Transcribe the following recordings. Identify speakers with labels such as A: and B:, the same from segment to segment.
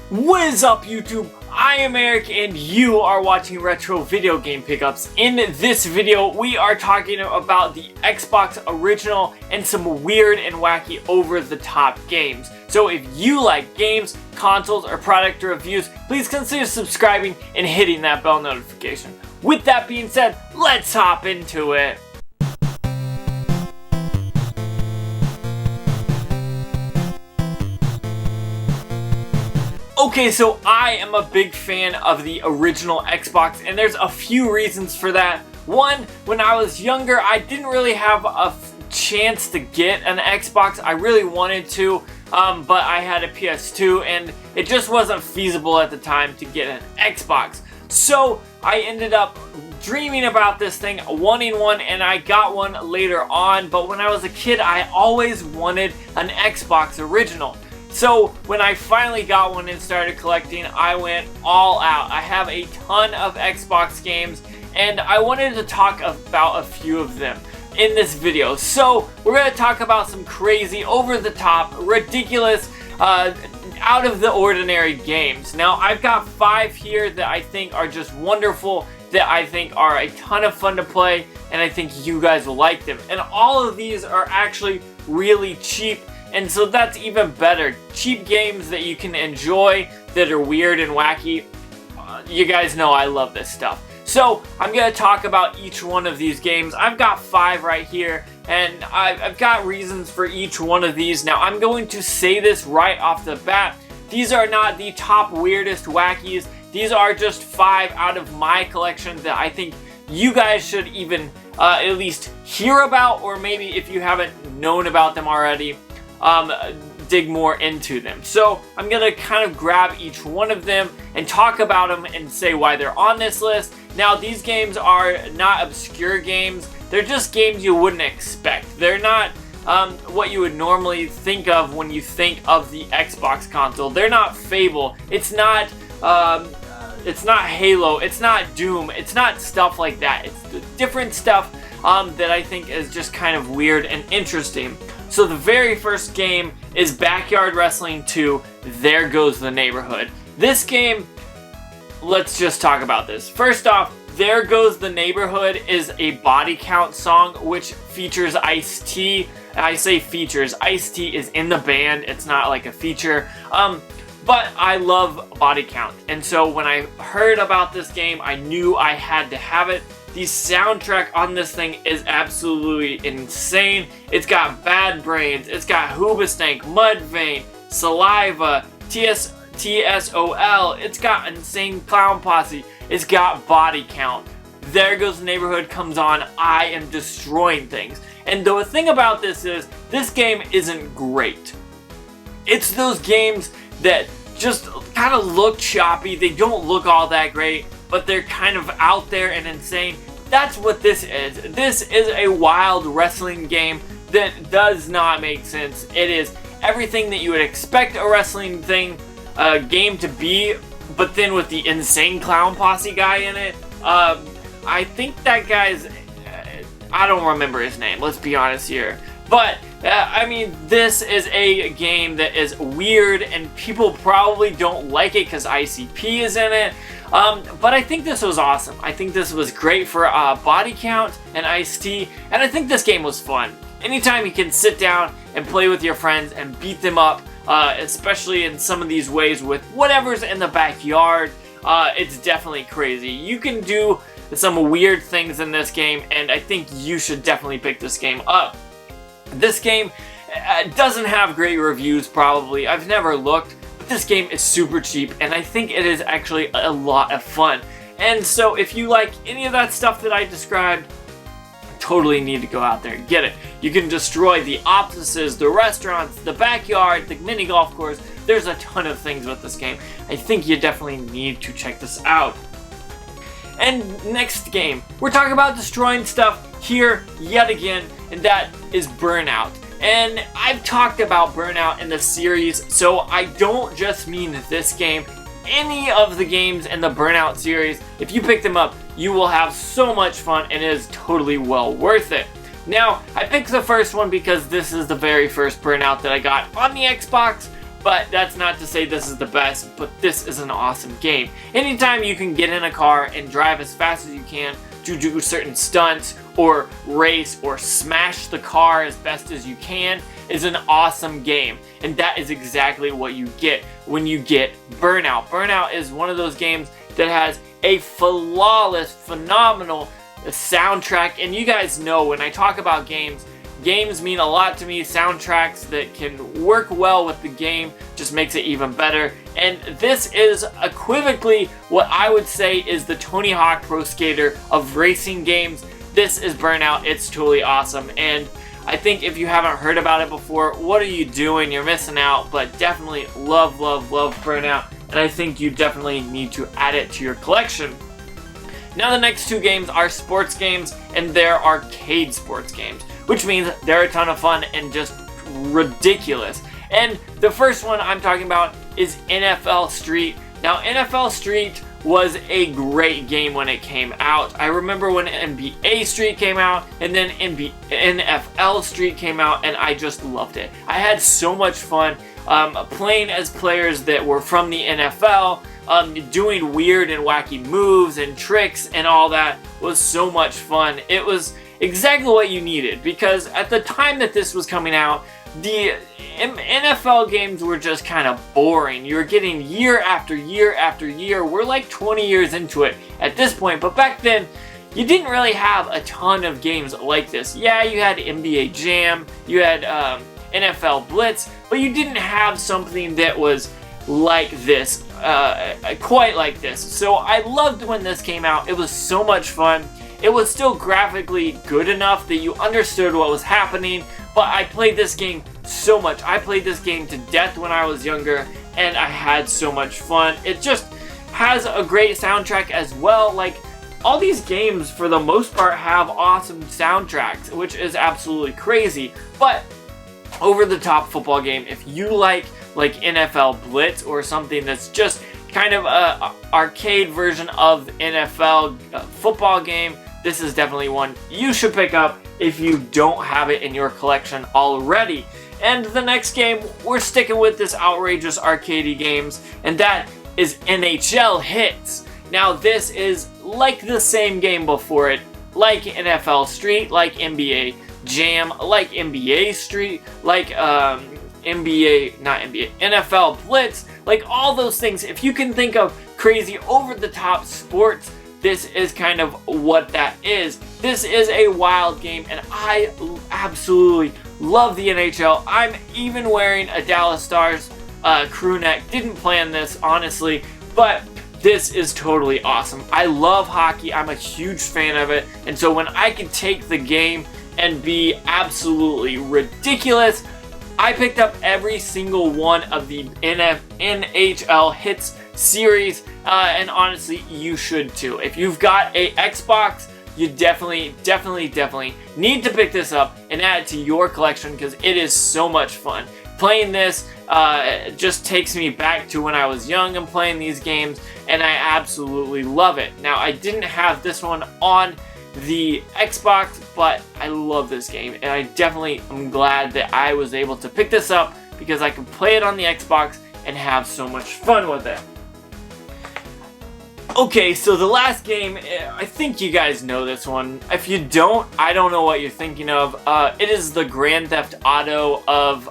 A: What is up, YouTube? I am Eric and you are watching Retro Video Game Pickups. In this video, we are talking about the Xbox original and some weird and wacky over-the-top games. So if you like games, consoles, or product reviews, please consider subscribing and hitting that bell notification. With that being said, let's hop into it. Okay, so I am a big fan of the original Xbox, and there's a few reasons for that. One, when I was younger, I didn't really have a chance to get an Xbox. I really wanted to, but I had a PS2, and it just wasn't feasible at the time to get an Xbox. So I ended up dreaming about this thing, wanting one, and I got one later on. But when I was a kid, I always wanted an Xbox original. So when I finally got one and started collecting, I went all out. I have a ton of Xbox games, and I wanted to talk about a few of them in this video. So we're going to talk about some crazy, over-the-top, ridiculous, out of the ordinary games. Now, I've got 5 here that I think are just wonderful, that I think are a ton of fun to play, and I think you guys will like them. And all of these are actually really cheap, and so that's even better. Cheap games that you can enjoy that are weird and wacky. You guys know I love this stuff. So I'm going to talk about each one of these games. I've got 5 right here, and I've got reasons for each one of these. Now I'm going to say this right off the bat. These are not the top weirdest wackies. These are just 5 out of my collection that I think you guys should even at least hear about, or maybe if you haven't known about them already, dig more into them. So I'm gonna kind of grab each one of them and talk about them and say why they're on this list. Now, these games are not obscure games. They're just games you wouldn't expect. They're not what you would normally think of when you think of the Xbox console. They're not Fable. It's not Halo. It's not Doom. It's not stuff like that. It's different stuff that I think is just kind of weird and interesting. So the very first game is Backyard Wrestling 2, There Goes the Neighborhood. This game, let's just talk about this. First off, There Goes the Neighborhood is a body count song which features Ice-T. I say features, Ice-T is in the band, it's not like a feature. But I love body count, and so when I heard about this game, I knew I had to have it. The soundtrack on this thing is absolutely insane. It's got Bad Brains, it's got Hoobastank, Mudvayne, Saliva, TSOL, it's got Insane Clown Posse, it's got Body Count. There Goes the Neighborhood comes on, I am destroying things. And the thing about this is, this game isn't great. It's those games that just kind of look choppy, they don't look all that great, but they're kind of out there and insane. That's what this is. This is a wild wrestling game that does not make sense. It is everything that you would expect a wrestling game to be, but then with the Insane Clown Posse guy in it. I think that guy's, I don't remember his name, let's be honest here. But, I mean, this is a game that is weird, and people probably don't like it because ICP is in it. But I think this was awesome. I think this was great for body count and Ice-T, and I think this game was fun. Anytime you can sit down and play with your friends and beat them up, especially in some of these ways with whatever's in the backyard, it's definitely crazy. You can do some weird things in this game, and I think you should definitely pick this game up. This game doesn't have great reviews, probably. I've never looked, but this game is super cheap, and I think it is actually a lot of fun. And so if you like any of that stuff that I described, totally need to go out there and get it. You can destroy the offices, the restaurants, the backyard, the mini golf course. There's a ton of things with this game. I think you definitely need to check this out. And next game, we're talking about destroying stuff here yet again, and that is Burnout. And I've talked about Burnout in the series, so I don't just mean this game. Any of the games in the Burnout series, if you pick them up, you will have so much fun, and it is totally well worth it. Now, I picked the first one because this is the very first Burnout that I got on the Xbox, but that's not to say this is the best, but this is an awesome game. Anytime you can get in a car and drive as fast as you can to do certain stunts or race or smash the car as best as you can is an awesome game. And that is exactly what you get when you get Burnout. Burnout is one of those games that has a flawless, phenomenal soundtrack. And you guys know when I talk about games, games mean a lot to me. Soundtracks that can work well with the game just makes it even better. And this is equivocally what I would say is the Tony Hawk Pro Skater of racing games. This is Burnout. It's totally awesome. And I think if you haven't heard about it before, what are you doing? You're missing out. But definitely love, love, love Burnout. And I think you definitely need to add it to your collection. Now the next two games are sports games, and they're arcade sports games, which means they're a ton of fun and just ridiculous. And the first one I'm talking about is NFL Street. Now NFL Street was a great game when it came out. I remember when NBA Street came out, and then NFL Street came out, and I just loved it. I had so much fun playing as players that were from the NFL. Doing weird and wacky moves and tricks and all that was so much fun. It was exactly what you needed, because at the time that this was coming out, the NFL games were just kind of boring. You were getting year after year after year. We're like 20 years into it at this point, but back then you didn't really have a ton of games like this. Yeah, you had NBA Jam, you had NFL Blitz, but you didn't have something that was like this, quite like this. So I loved when this came out. It was so much fun. It was still graphically good enough that you understood what was happening, but I played this game so much. I played this game to death when I was younger, and I had so much fun. It just has a great soundtrack as well. Like, all these games, for the most part, have awesome soundtracks, which is absolutely crazy. But over-the-top football game, if you like NFL Blitz or something that's just kind of a arcade version of NFL football game, this is definitely one you should pick up if you don't have it in your collection already. And the next game, we're sticking with this outrageous arcadey games, and that is Nhl Hits. Now this is like the same game before it, like NFL Street, like NBA Jam, like NBA Street, like NFL Blitz, like all those things. If you can think of crazy over-the-top sports, this is kind of what that is. This is a wild game, and I absolutely love the NHL. I'm even wearing a Dallas Stars crew neck. Didn't plan this, honestly, but this is totally awesome. I love hockey. I'm a huge fan of it, and so when I can take the game and be absolutely ridiculous, I picked up every single one of the Nhl Hits series, and honestly, you should too. If you've got a Xbox, you definitely need to pick this up and add it to your collection, because it is so much fun. Playing this just takes me back to when I was young and playing these games, and I absolutely love it. Now, I didn't have this one on the Xbox, but I love this game, and I definitely am glad that I was able to pick this up, because I can play it on the Xbox and have so much fun with it. Okay, so the last game, I think you guys know this one. If you don't, I don't know what you're thinking of. It is the Grand Theft Auto of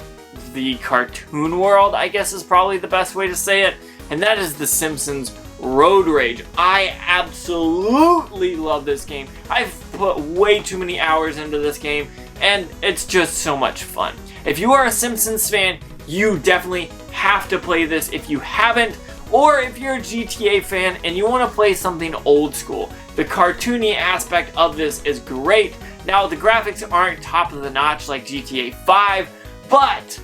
A: the cartoon world, I guess is probably the best way to say it, and that is The Simpsons Road Rage. I absolutely love this game. I've put way too many hours into this game, and it's just so much fun. If you are a Simpsons fan, you definitely have to play this if you haven't, or if you're a GTA fan and you want to play something old school. The cartoony aspect of this is great. Now, the graphics aren't top of the notch like GTA 5, but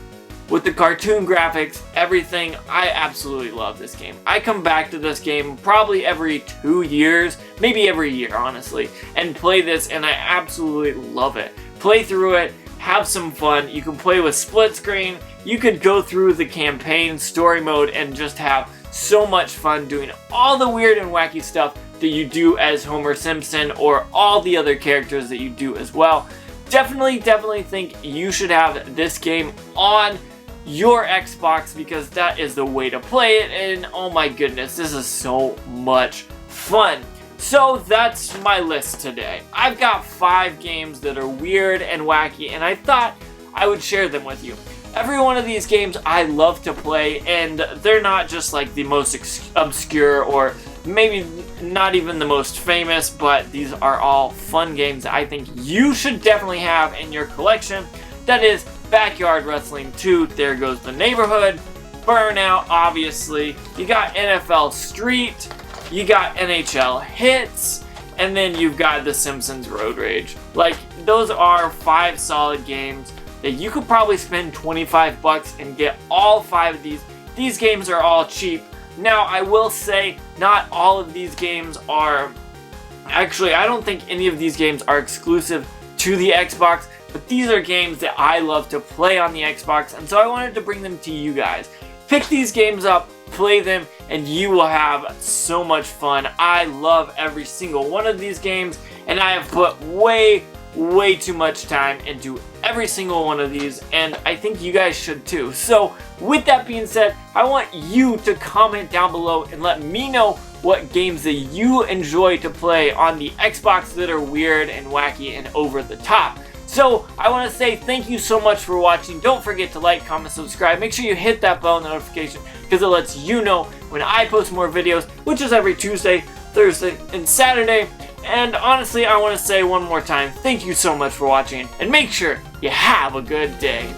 A: with the cartoon graphics, everything, I absolutely love this game. I come back to this game probably every 2 years, maybe every year, honestly, and play this, and I absolutely love it. Play through it, have some fun. You can play with split screen. You could go through the campaign story mode and just have so much fun doing all the weird and wacky stuff that you do as Homer Simpson, or all the other characters that you do as well. Definitely think you should have this game on your Xbox, because that is the way to play it, and oh my goodness, this is so much fun. So that's my list today. I've got 5 games that are weird and wacky, and I thought I would share them with you. Every one of these games I love to play, and they're not just like the most obscure or maybe not even the most famous, but these are all fun games that I think you should definitely have in your collection. That is Backyard Wrestling 2, There Goes the Neighborhood, Burnout, obviously, you got NFL Street, you got NHL Hits, and then you've got The Simpsons Road Rage. Like, those are 5 solid games that you could probably spend 25 bucks and get all 5 of these. These games are all cheap. Now, I will say, not all of these games are... Actually, I don't think any of these games are exclusive to the Xbox, but these are games that I love to play on the Xbox, and so I wanted to bring them to you guys. Pick these games up, play them, and you will have so much fun. I love every single one of these games, and I have put way too much time into every single one of these, and I think you guys should too. So with that being said, I want you to comment down below and let me know what games that you enjoy to play on the Xbox that are weird and wacky and over the top. So I want to say thank you so much for watching. Don't forget to like, comment, subscribe. Make sure you hit that bell notification because it lets you know when I post more videos, which is every Tuesday, Thursday, and Saturday. And honestly, I want to say one more time, thank you so much for watching, and make sure you have a good day.